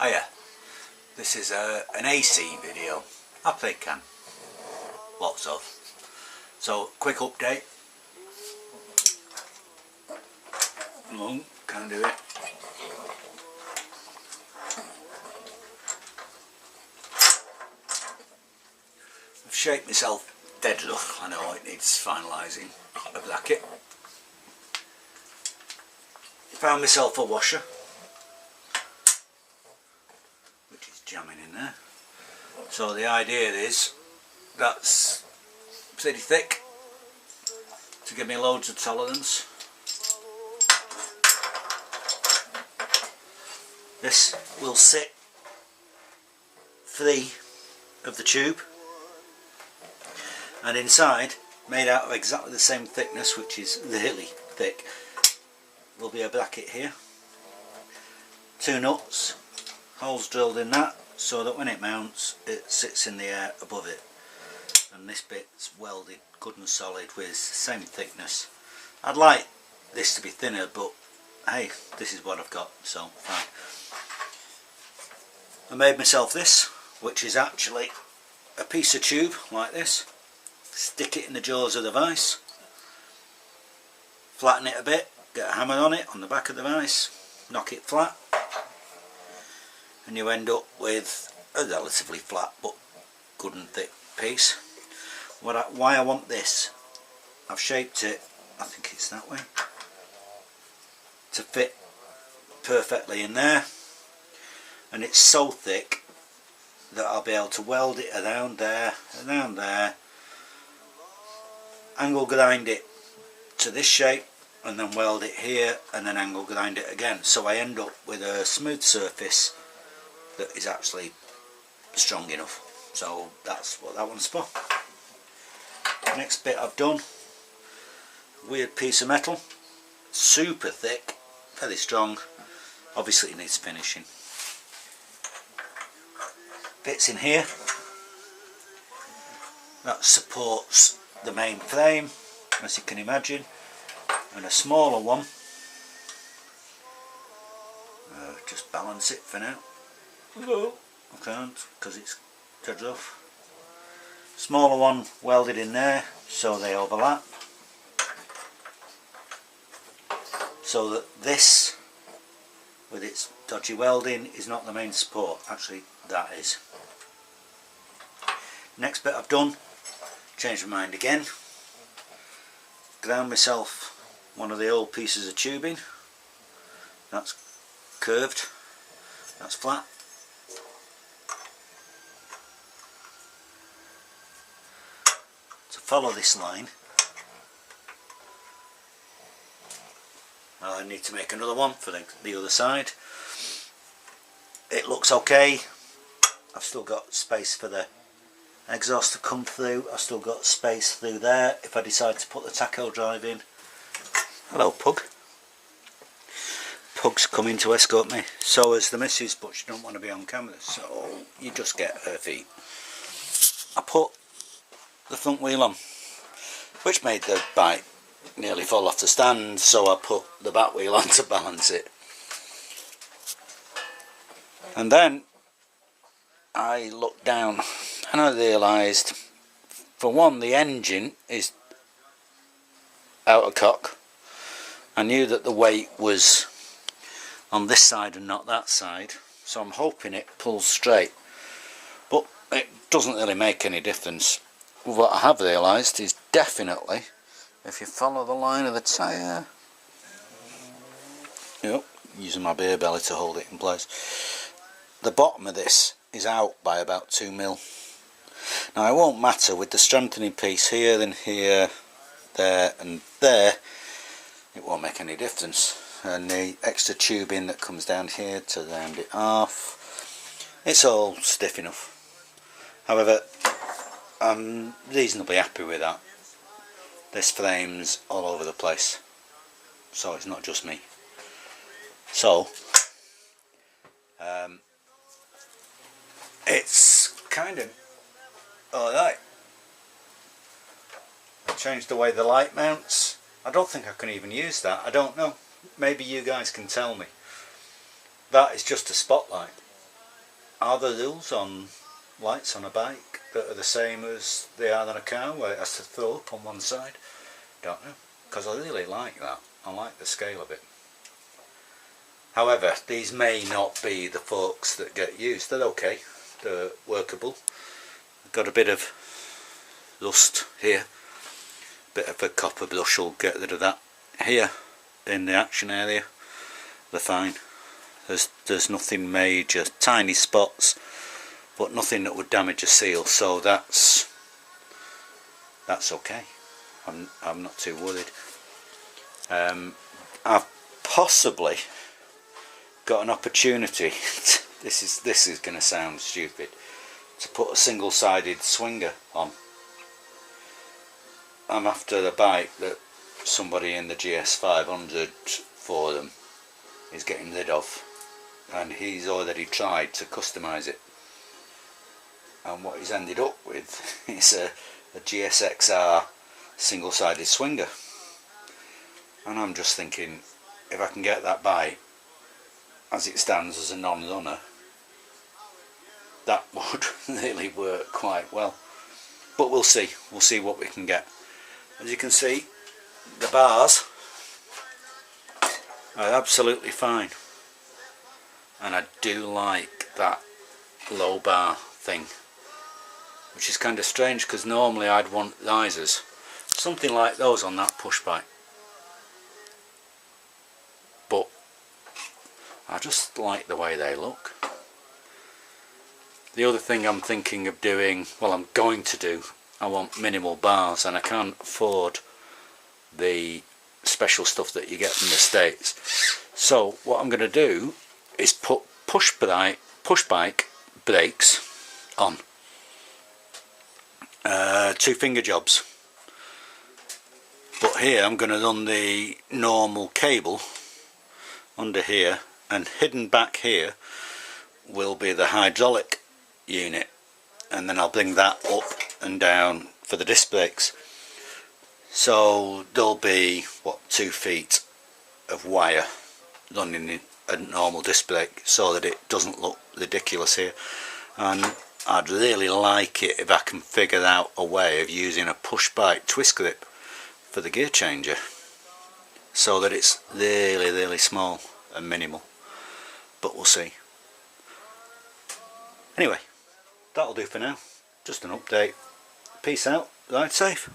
Hiya, this is an AC video. I play can, lots of. So, quick update. No, can't do it. I've shaped myself dead rough. I know it needs finalising a bracket. Found myself a washer, which is jamming in there. So the idea is that's pretty thick to give me loads of tolerance. This will sit free of the tube, and inside, made out of exactly the same thickness, which is really thick, will be a bracket here. 2 nuts, holes drilled in that so that when it mounts it sits in the air above it, and this bit's welded good and solid with the same thickness. I'd like this to be thinner, but hey, this is what I've got, so fine. I made myself this, which is actually a piece of tube like this. Stick it in the jaws of the vise, flatten it a bit, get a hammer on it on the back of the vise, knock it flat, and you end up with a relatively flat but good and thick piece. Why I want this, I've shaped it, I think it's that way, to fit perfectly in there, and it's so thick that I'll be able to weld it around there, angle grind it to this shape, and then weld it here, and then angle grind it again, so I end up with a smooth surface that is actually strong enough. So that's what that one's for. Next bit I've done, weird piece of metal, super thick, very strong, obviously it needs finishing. Fits in here, that supports the main frame, as you can imagine, and a smaller one, just balance it for now. No, I can't because it's dead rough. Smaller one welded in there so they overlap, so that this with its dodgy welding is not the main support, actually that is. Next bit I've done, changed my mind again, ground myself one of the old pieces of tubing. That's curved, that's flat. To follow this line, I need to make another one for the other side. It looks okay. I've still got space for the exhaust to come through. I've still got space through there if I decide to put the tacho drive in. Hello Pug. Pug's coming to escort me. So is the missus, but she don't want to be on camera, so you just get her feet. I put the front wheel on, which made the bike nearly fall off the stand, so I put the back wheel on to balance it. And then I looked down and I realised, for one, the engine is out of cock. I knew that the weight was on this side and not that side, so I'm hoping it pulls straight, but it doesn't really make any difference. What I have realised is definitely, if you follow the line of the tyre, yep, using my beer belly to hold it in place, the bottom of this is out by about 2 mil. Now it won't matter with the strengthening piece here and here, there and there, it won't make any difference. And the extra tubing that comes down here to round it off, it's all stiff enough. However, I'm reasonably happy with that. This frame's all over the place, so it's not just me. So it's kind of alright. I changed the way the light mounts. I don't think I can even use that. I don't know. Maybe you guys can tell me. That is just a spotlight. are the rules on lights on a bike that are the same as they are on a car, where it has to throw up on one side? Don't know, because I really like that. I like the scale of it. However, these may not be the forks that get used. They're okay, they're workable. Got a bit of rust here, bit of a copper brush will get rid of that. Here in the action area they're fine. There's nothing major, tiny spots, but nothing that would damage a seal, so that's okay. I'm not too worried. I've possibly got an opportunity this is going to sound stupid, to put a single-sided swinger on. I'm after a bike that somebody in the GS500 forum is getting rid of, and he's already tried to customise it, and what he's ended up with is a GSXR single-sided swinger. And I'm just thinking, if I can get that bike as it stands as a non-runner, that would really work quite well. But we'll see what we can get. As you can see, the bars are absolutely fine, and I do like that low bar thing, which is kind of strange because normally I'd want risers, something like those on that push bike, but I just like the way they look. The other thing I'm thinking of doing, well, I'm going to do, I want minimal bars, and I can't afford the special stuff that you get from the States. So what I'm going to do is put push bike brakes on, 2 finger jobs, but here I'm going to run the normal cable under here, and hidden back here will be the hydraulic unit, and then I'll bring that up and down for the disc brakes. So there'll be, what, 2 feet of wire running in a normal disc brake so that it doesn't look ridiculous here. And I'd really like it if I can figure out a way of using a push bike twist grip for the gear changer, so that it's really small and minimal, but we'll see. Anyway, that'll do for now. Just an update. Peace out, ride safe.